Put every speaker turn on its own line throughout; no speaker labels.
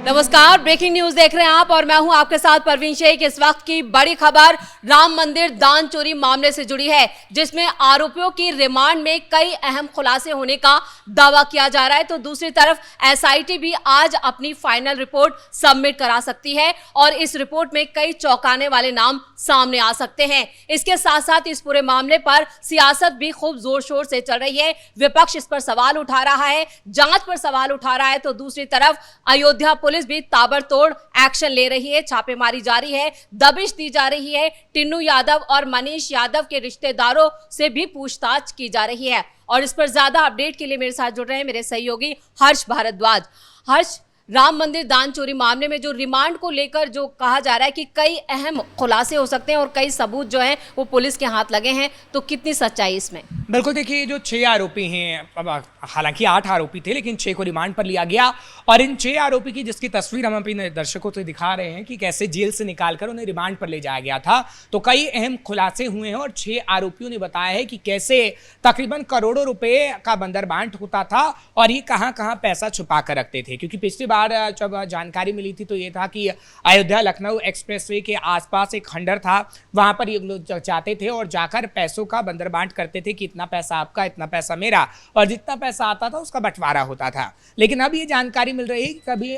नमस्कार, breaking news देख रहे हैं आप और मैं हूं आपके साथ परवीन शेख। इस वक्त की बड़ी खबर राम मंदिर दान चोरी मामले से जुड़ी है, जिसमें आरोपियों की रिमांड में कई अहम खुलासे होने का दावा किया जा रहा है। तो दूसरी तरफ एसआईटी भी आज अपनी फाइनल रिपोर्ट सबमिट करा सकती है और इस रिपोर्ट में कई चौंकाने वाले नाम सामने आ सकते हैं। इसके साथ साथ इस पूरे मामले पर सियासत भी खूब जोर शोर से चल रही है। विपक्ष इस पर सवाल उठा रहा है, जांच पर सवाल उठा रहा है, तो दूसरी तरफ अयोध्या पुलिस भी ताबड़तोड़ एक्शन ले रही है, छापेमारी जारी है, दबिश दी जा रही है। टिन्नू यादव और मनीष यादव के रिश्तेदारों से भी पूछताछ की जा रही है। और इस पर ज्यादा अपडेट के लिए मेरे साथ जुड़ रहे हैं मेरे सहयोगी हर्ष भारद्वाज। हर्ष, राम मंदिर दान चोरी मामले में जो रिमांड को लेकर जो कहा जा रहा है कि कई अहम खुलासे हो सकते हैं और कई सबूत जो हैं वो पुलिस के हाथ लगे हैं, तो कितनी सच्चाई इसमें?
बिल्कुल, देखिए जो 6 आरोपी हैं, हालांकि 8 आरोपी थे लेकिन 6 को रिमांड पर लिया गया और इन 6 आरोपी की जिसकी तस्वीर हम अपने दर्शकों को दिखा रहे हैं कि कैसे जेल से निकालकर उन्हें रिमांड पर ले जाया गया था, तो कई अहम खुलासे हुए हैं और 6 आरोपियों ने बताया है कि कैसे तकरीबन करोड़ों रुपए का बंदरबांट होता था और ये कहां कहां पैसा छुपा कर रखते थे। क्योंकि पिछली बार जब जानकारी मिली थी तो ये था कि अयोध्या लखनऊ एक्सप्रेसवे के आसपास एक खंडर था, वहां पर ये लोग जाते थे और जाकर पैसों का बंदरबांट करते थे कि इतना पैसा आपका, इतना पैसा मेरा, और जितना पैसा आता था उसका बंटवारा होता था। लेकिन अब ये जानकारी मिल रही है कि कभी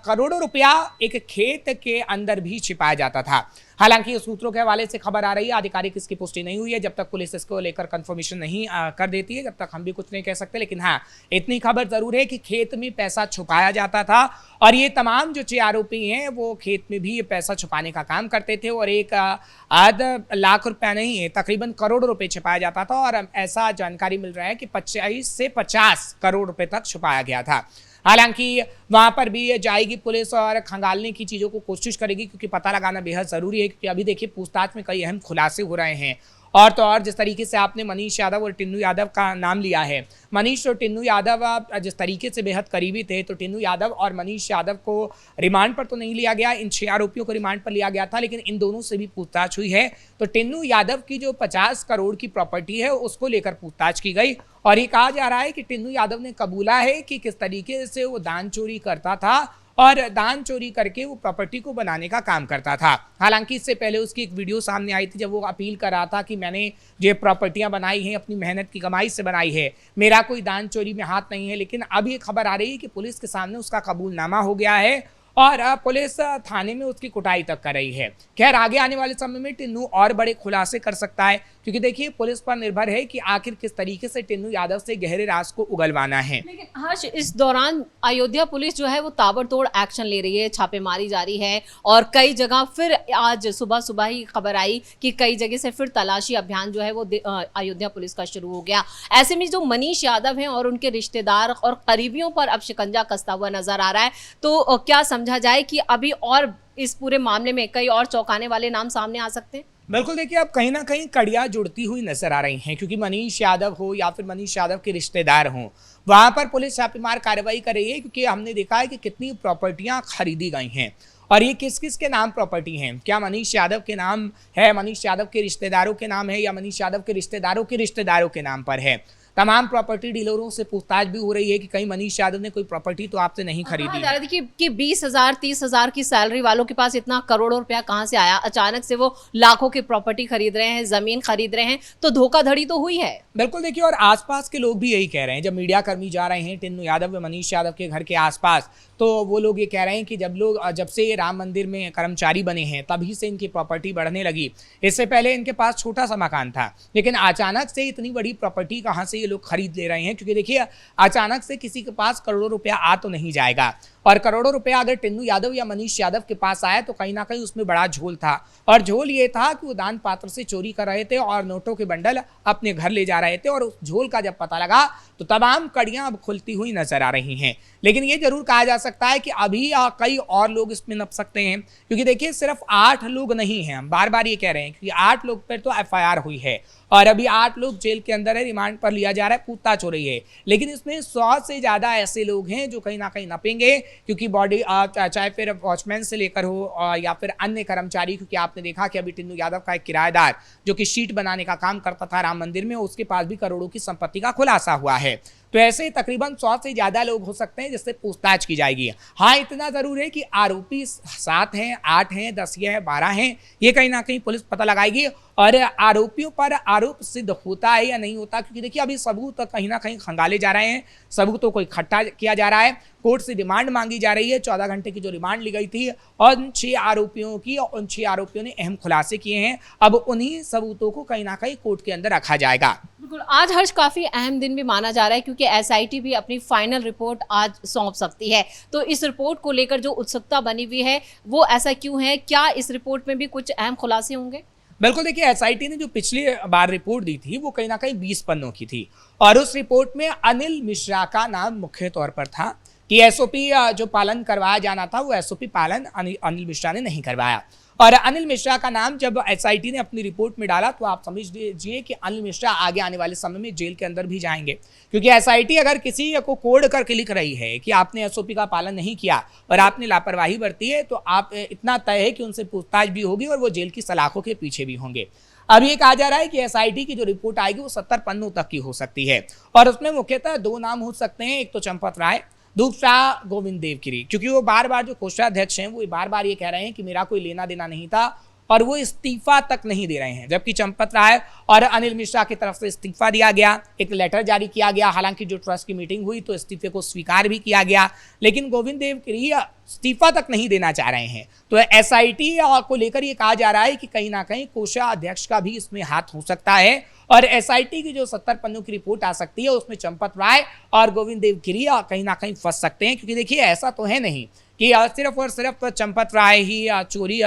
करोड़ों रुपया एक खेत के अंदर भी छिपाया जाता था। हालांकि सूत्रों के हवाले से खबर आ रही है, आधिकारिक इसकी पुष्टि नहीं हुई है। जब तक पुलिस इसको लेकर कंफर्मेशन नहीं कर देती है, जब तक हम भी कुछ नहीं कह सकते। लेकिन हाँ, इतनी खबर जरूर है कि खेत में पैसा छुपाया जाता था और ये तमाम जो 6 आरोपी हैं वो खेत में भी ये पैसा छुपाने का काम करते थे और एक आधा लाख रुपया नहीं है, तकरीबन करोड़ रुपए छुपाया जाता था। और ऐसा जानकारी मिल रहा है कि 25 से 50 करोड़ रुपए तक छुपाया गया था। हालांकि वहां पर भी जाएगी पुलिस और खंगालने की चीज़ों को कोशिश करेगी, क्योंकि पता लगाना बेहद ज़रूरी है। क्योंकि अभी देखिए पूछताछ में कई अहम खुलासे हो रहे हैं। और तो और जिस तरीके से आपने मनीष यादव और टिन्नू यादव का नाम लिया है, मनीष और टिन्नू यादव जिस तरीके से बेहद करीबी थे, तो टिन्नू यादव और मनीष यादव को रिमांड पर तो नहीं लिया गया, इन 6 आरोपियों को रिमांड पर लिया गया था, लेकिन इन दोनों से भी पूछताछ हुई है। तो टिन्नू यादव की जो 50 करोड़ की प्रॉपर्टी है उसको लेकर पूछताछ की गई और ये कहा जा रहा है कि टिन्नू यादव ने कबूला है कि किस तरीके से वो दान चोरी करता था और दान चोरी करके वो प्रॉपर्टी को बनाने का काम करता था। हालांकि इससे पहले उसकी एक वीडियो सामने आई थी जब वो अपील कर रहा था कि मैंने जो प्रॉपर्टियां बनाई हैं अपनी मेहनत की कमाई से बनाई है, मेरा कोई दान चोरी में हाथ नहीं है। लेकिन अब ये खबर आ रही है कि पुलिस के सामने उसका कबूलनामा हो गया है और पुलिस थाने में उसकी कुटाई तक कर रही है। खैर, आगे आने वाले समय में टिन्नू और बड़े खुलासे कर सकता है, क्योंकि देखिए पुलिस पर निर्भर है कि आखिर किस तरीके से टिन्नू यादव से गहरे राज को उगलवाना है।
लेकिन हर्ष, इस दौरान अयोध्या पुलिस जो है वो ताबड़तोड़ एक्शन ले रही है, छापेमारी जारी है और कई जगह फिर आज सुबह सुबह ही खबर आई कि कई जगह से फिर तलाशी अभियान जो है वो अयोध्या पुलिस का शुरू हो गया। ऐसे में जो मनीष यादव हैं और उनके रिश्तेदार और करीबियों पर अब शिकंजा कसता हुआ नजर आ रहा है, तो क्या समझा जाए कि अभी और इस पूरे मामले में कई और चौंकाने वाले नाम सामने आ सकते हैं?
बिल्कुल, देखिए अब कहीं ना कहीं कड़ियां जुड़ती हुई नजर आ रही हैं, क्योंकि मनीष यादव हो या फिर मनीष यादव के रिश्तेदार हों, वहां पर पुलिस छापेमार कार्रवाई कर रही है। क्योंकि हमने देखा है कि कितनी प्रॉपर्टियां खरीदी गई हैं और ये किस किस के नाम प्रॉपर्टी हैं। क्या मनीष यादव के नाम है, मनीष यादव के रिश्तेदारों के नाम है, या मनीष यादव के रिश्तेदारों के नाम पर है? तमाम प्रॉपर्टी डीलरों से पूछताछ भी हो रही है कि कहीं मनीष यादव ने कोई प्रॉपर्टी तो आपसे नहीं खरीदी
कि 20,000 30,000 की सैलरी वालों के पास इतना करोड़ों रुपया कहां से आया? अचानक से वो लाखों की प्रॉपर्टी खरीद रहे हैं, जमीन खरीद रहे हैं, तो धोखाधड़ी तो हुई है।
बिल्कुल, देखिए और आसपास के लोग भी यही कह रहे हैं। जब मीडिया कर्मी जा रहे हैं टिन्नू यादव व मनीष यादव के घर के आसपास, तो वो लोग ये कह रहे हैं कि जब से ये राम मंदिर में कर्मचारी बने हैं तभी से इनकी प्रॉपर्टी बढ़ने लगी। इससे पहले इनके पास छोटा सा मकान था, लेकिन अचानक से इतनी बड़ी प्रॉपर्टी कहाँ से ये लोग खरीद ले रहे हैं? क्योंकि देखिए अचानक से किसी के पास करोड़ों रुपया आ तो नहीं जाएगा, और करोड़ों रुपया अगर टिन्नू यादव या मनीष यादव के पास आया तो कहीं ना कहीं उसमें बड़ा झोल था। और झोल ये था कि वो दान पात्र से चोरी कर रहे थे और नोटों के बंडल अपने घर ले जा रहे थे, और उस झोल का जब पता लगा तो तमाम कड़ियां अब खुलती हुई नजर आ रही हैं। लेकिन ये जरूर कहा जा सकता है कि अभी कई और लोग इसमें नप सकते हैं, क्योंकि देखिए सिर्फ 8 लोग नहीं हैं, हम बार बार ये कह रहे हैं, क्योंकि 8 लोग पर तो एफआईआर हुई है और अभी 8 लोग जेल के अंदर है, रिमांड पर लिया जा रहा है, पूछताछ हो रही है। लेकिन इसमें 100 से ज्यादा ऐसे लोग हैं जो कहीं ना कहीं नपेंगे, क्योंकि बॉडी चाहे फिर वॉचमैन से लेकर हो या फिर अन्य कर्मचारी। क्योंकि आपने देखा कि अभी टिन्नू यादव का एक किराएदार जो कि शीट बनाने का काम करता था राम मंदिर में, उसके पास भी करोड़ों की संपत्ति का खुलासा हुआ है। तो ऐसे तकरीबन 100 से ज़्यादा लोग हो सकते हैं जिससे पूछताछ की जाएगी। हाँ, इतना ज़रूर है कि आरोपी 7 हैं, 8 हैं, 10 हैं, 12 हैं, ये कहीं ना कहीं पुलिस पता लगाएगी और आरोपियों पर आरोप सिद्ध होता है या नहीं होता, क्योंकि देखिए अभी सबूत कहीं ना कहीं खंगाले जा रहे हैं, सबूतों को इकट्ठा किया जा रहा है, कोर्ट से रिमांड मांगी जा रही है। 14 घंटे की जो रिमांड ली गई थी और उन 6 आरोपियों की, और उन 6 आरोपियों ने अहम खुलासे किए हैं। अब उन्हीं सबूतों को कहीं ना कहीं कोर्ट के अंदर रखा जाएगा।
बिल्कुल, आज हर्ष काफी अहम दिन भी माना जा रहा है क्योंकि एसआईटी भी अपनी फाइनल रिपोर्ट आज सौंप सकती है। तो इस रिपोर्ट को लेकर जो उत्सुकता बनी हुई है वो ऐसा क्यों है? क्या इस रिपोर्ट में भी कुछ अहम खुलासे होंगे?
बिल्कुल, देखिए एसआईटी ने जो पिछली बार रिपोर्ट दी थी वो कहीं ना कहीं 20 पन्नों की थी और उस रिपोर्ट में अनिल मिश्रा का नाम मुख्य तौर पर था कि एसओपी जो पालन करवाया जाना था वो एसओपी पालन अनिल मिश्रा ने नहीं करवाया। और अनिल मिश्रा का नाम जब एसआईटी ने अपनी रिपोर्ट में डाला तो आप समझ लीजिए कि अनिल मिश्रा आगे आने वाले समय में जेल के अंदर भी जाएंगे, क्योंकि एसआईटी अगर किसी को कोड करके लिख रही है कि आपने एसओपी का पालन नहीं किया और आपने लापरवाही बरती है तो आप इतना तय है कि उनसे पूछताछ भी होगी और वो जेल की सलाखों के पीछे भी होंगे। अब ये कहा जा रहा है कि एसआईटी की जो रिपोर्ट आएगी वो 70 पन्नों तक की हो सकती है और उसमें मुख्यतः 2 नाम हो सकते हैं, एक तो चंपत राय, दूसरा गोविंद देवगिरी, क्योंकि वो बार बार जो कोषाध्यक्ष हैं वो बार बार ये कह रहे हैं कि मेरा कोई लेना देना नहीं था और वो इस्तीफा तक नहीं दे रहे हैं, जबकि चंपत राय और अनिल मिश्रा की तरफ से इस्तीफा दिया गया, एक लेटर जारी किया गया। हालांकि जो ट्रस्ट की मीटिंग हुई तो इस्तीफे को स्वीकार भी किया गया, लेकिन गोविंद देवगिरी इस्तीफा तक नहीं देना चाह रहे हैं। तो एसआईटी को लेकर ये कहा जा रहा है कि कहीं ना कहीं कोषाध्यक्ष का भी इसमें हाथ हो सकता है और एसआईटी की जो 70 पन्नों की रिपोर्ट आ सकती है उसमें चंपत राय और गोविंद देवगिरी कहीं ना कहीं फंस सकते हैं, क्योंकि देखिए ऐसा तो है नहीं कि सिर्फ और सिर्फ चंपत राय ही चोरी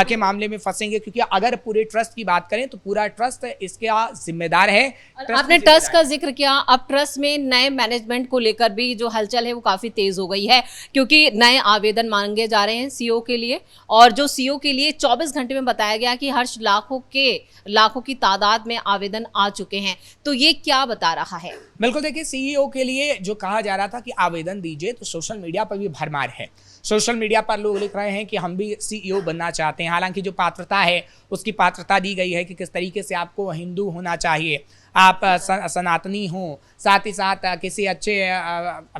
के मामले में फंसेंगे, क्योंकि अगर पूरे ट्रस्ट की बात करें तो पूरा ट्रस्ट इसके जिम्मेदार है।
आपने ट्रस्ट का जिक्र किया, अब ट्रस्ट में नए मैनेजमेंट को लेकर भी जो हलचल है वो काफी तेज हो गई है, क्योंकि नए आवेदन मांगे जा रहे हैं सीईओ के लिए और जो सीईओ के लिए 24 घंटे में बताया गया कि हर्ष लाखों की तादाद में आवेदन आ चुके हैं। तो ये क्या बता रहा है?
बिल्कुल, देखिए सीईओ के लिए जो कहा जा रहा था कि आवेदन दीजिए, तो सोशल मीडिया पर भी भरमार है। सोशल मीडिया पर लोग लिख रहे हैं कि हम भी सीईओ बनना चाहते हैं। हालांकि जो पात्रता है उसकी पात्रता दी गई है कि किस तरीके से आपको हिंदू होना चाहिए, आप सनातनी हो, साथ ही साथ किसी अच्छे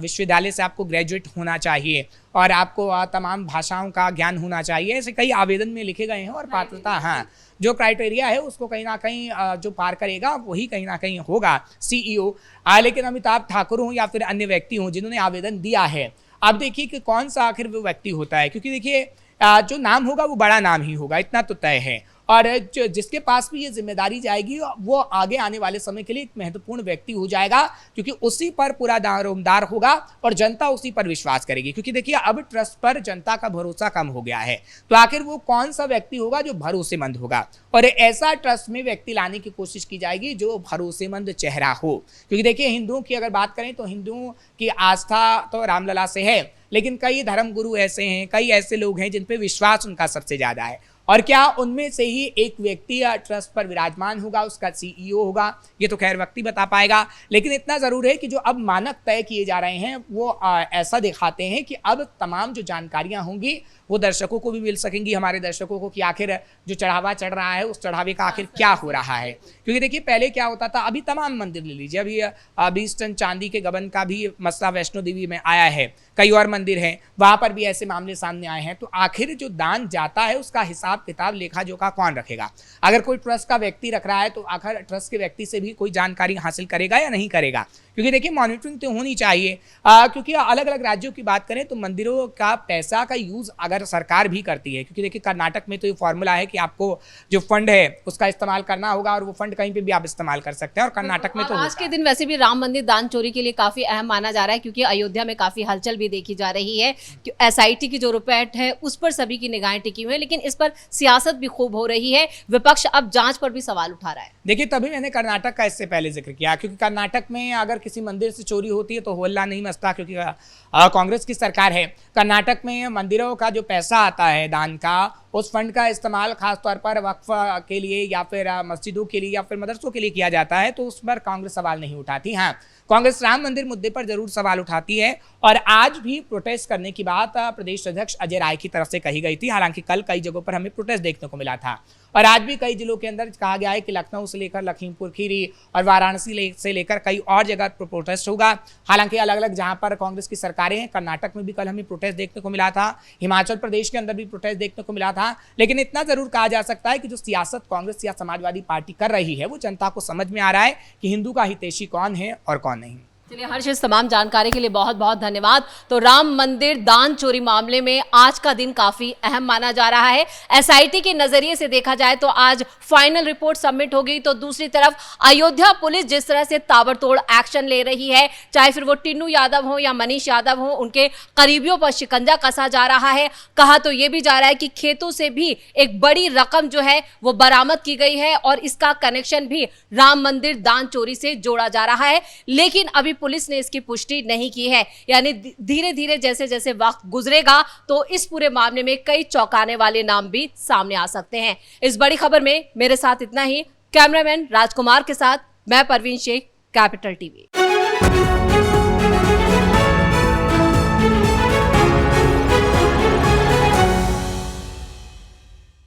विश्वविद्यालय से आपको ग्रेजुएट होना चाहिए और आपको तमाम भाषाओं का ज्ञान होना चाहिए। ऐसे कई आवेदन में लिखे गए हैं और पात्रता, हाँ, जो क्राइटेरिया है उसको कहीं ना कहीं जो पार करेगा वही कहीं ना कहीं होगा सीईओ। लेकिन अमिताभ ठाकुर हों या फिर अन्य व्यक्ति हों जिन्होंने आवेदन दिया है, अब देखिए कि कौन सा आखिर वो व्यक्ति होता है, क्योंकि देखिए जो नाम होगा वो बड़ा नाम ही होगा, इतना तो तय है। और जिसके पास भी ये जिम्मेदारी जाएगी वो आगे आने वाले समय के लिए एक महत्वपूर्ण व्यक्ति हो जाएगा, क्योंकि उसी पर पूरा दारोमदार होगा और जनता उसी पर विश्वास करेगी। क्योंकि देखिए अब ट्रस्ट पर जनता का भरोसा कम हो गया है, तो आखिर वो कौन सा व्यक्ति होगा जो भरोसेमंद होगा, और ऐसा ट्रस्ट में व्यक्ति लाने की कोशिश की जाएगी जो भरोसेमंद चेहरा हो। क्योंकि देखिए हिंदुओं की अगर बात करें तो हिंदुओं की आस्था तो रामलला से है, लेकिन कई धर्मगुरु ऐसे हैं, कई ऐसे लोग हैं जिन पे विश्वास उनका सबसे ज़्यादा है, और क्या उनमें से ही एक व्यक्ति ट्रस्ट पर विराजमान होगा, उसका सीईओ होगा, ये तो खैर व्यक्ति बता पाएगा। लेकिन इतना ज़रूर है कि जो अब मानक तय किए जा रहे हैं वो ऐसा दिखाते हैं कि अब तमाम जो जानकारियां होंगी वो दर्शकों को भी मिल सकेंगी, हमारे दर्शकों को, कि आखिर जो चढ़ावा चढ़ रहा है उस चढ़ावे का आखिर क्या हो रहा है। क्योंकि देखिए पहले क्या होता था, अभी तमाम मंदिर ले लीजिए, अभी 20 टन चांदी के गबन का भी मसला वैष्णो देवी में आया है, कई और मंदिर हैं वहाँ पर भी ऐसे मामले सामने आए हैं। तो आखिर जो दान जाता है उसका हिसाब किताब लेखा जोखा कौन रखेगा? अगर कोई ट्रस्ट का व्यक्ति रख रहा है तो आखिर ट्रस्ट के व्यक्ति से भी कोई जानकारी हासिल करेगा या नहीं करेगा? क्योंकि देखिए मॉनिटरिंग तो होनी चाहिए, क्योंकि अलग अलग राज्यों की बात करें तो मंदिरों का पैसा का यूज़ अगर सरकार भी करती है, क्योंकि देखिए कर्नाटक में तो ये फॉर्मूला है कि आपको जो फंड है उसका इस्तेमाल करना होगा और वो फंड कहीं पे भी आप इस्तेमाल कर सकते हैं, और कर्नाटक में तो
आज के दिन वैसे भी राम मंदिर दान चोरी के लिए काफी अहम माना जा रहा है, क्योंकि अयोध्या में काफी हलचल भी देखी जा रही है। एसआईटी की जो रिपोर्ट है उस पर सभी की निगाहें टिकी हुई है, लेकिन इस पर सियासत भी खूब हो रही है, विपक्ष अब जांच पर भी सवाल उठा रहा है।
देखिए तभी मैंने कर्नाटक का इससे पहले जिक्र किया, क्योंकि कर्नाटक में अगर किसी मंदिर से चोरी होती है तो होल्ला नहीं मचता, क्योंकि कांग्रेस की सरकार है। कर्नाटक में मंदिरों का जो पैसा आता है दान का उस फंड का इस्तेमाल खासतौर पर वक्फ के लिए या फिर मस्जिदों के लिए या फिर मदरसों के लिए किया जाता है, तो उस पर कांग्रेस सवाल नहीं उठाती। हाँ, कांग्रेस राम मंदिर मुद्दे पर जरूर सवाल उठाती है और आज भी प्रोटेस्ट करने की बात प्रदेश अध्यक्ष अजय राय की तरफ से कही गई थी। हालांकि कल कई जगहों पर हमें प्रोटेस्ट देखने को मिला था और आज भी कई जिलों के अंदर कहा गया है कि लखनऊ से लेकर लखीमपुर खीरी और वाराणसी से लेकर कई और जगह पर प्रोटेस्ट होगा। हालांकि अलग अलग जहां पर कांग्रेस की सरकारें हैं, कर्नाटक में भी कल हमें प्रोटेस्ट देखने को मिला था, हिमाचल प्रदेश के अंदर भी प्रोटेस्ट देखने को मिला था। लेकिन इतना जरूर कहा जा सकता है कि जो सियासत कांग्रेस या समाजवादी पार्टी कर रही है वो जनता को समझ में आ रहा है कि हिंदू का हितैषी कौन है और कौन नहीं।
चलिए हर्ष, इस तमाम जानकारी के लिए बहुत बहुत धन्यवाद। तो राम मंदिर दान चोरी मामले में आज का दिन काफी अहम माना जा रहा है। एसआईटी के नजरिए से देखा जाए तो आज फाइनल रिपोर्ट सबमिट हो गई, तो दूसरी तरफ अयोध्या पुलिस जिस तरह से ताबड़तोड़ एक्शन ले रही है, चाहे फिर वो टिन्नू यादव हो या मनीष यादव हो, उनके करीबियों पर शिकंजा कसा जा रहा है। कहा तो ये भी जा रहा है कि खेतों से भी एक बड़ी रकम जो है वो बरामद की गई है और इसका कनेक्शन भी राम मंदिर दान चोरी से जोड़ा जा रहा है। लेकिन अभी पुलिस ने इसकी पुष्टि नहीं की है। यानी धीरे धीरे जैसे जैसे वक्त गुजरेगा तो इस पूरे मामले में कई चौंकाने वाले नाम भी सामने आ सकते हैं। इस बड़ी खबर में मेरे साथ इतना ही। कैमरामैन राजकुमार के साथ मैं परवीन शेख, कैपिटल टीवी।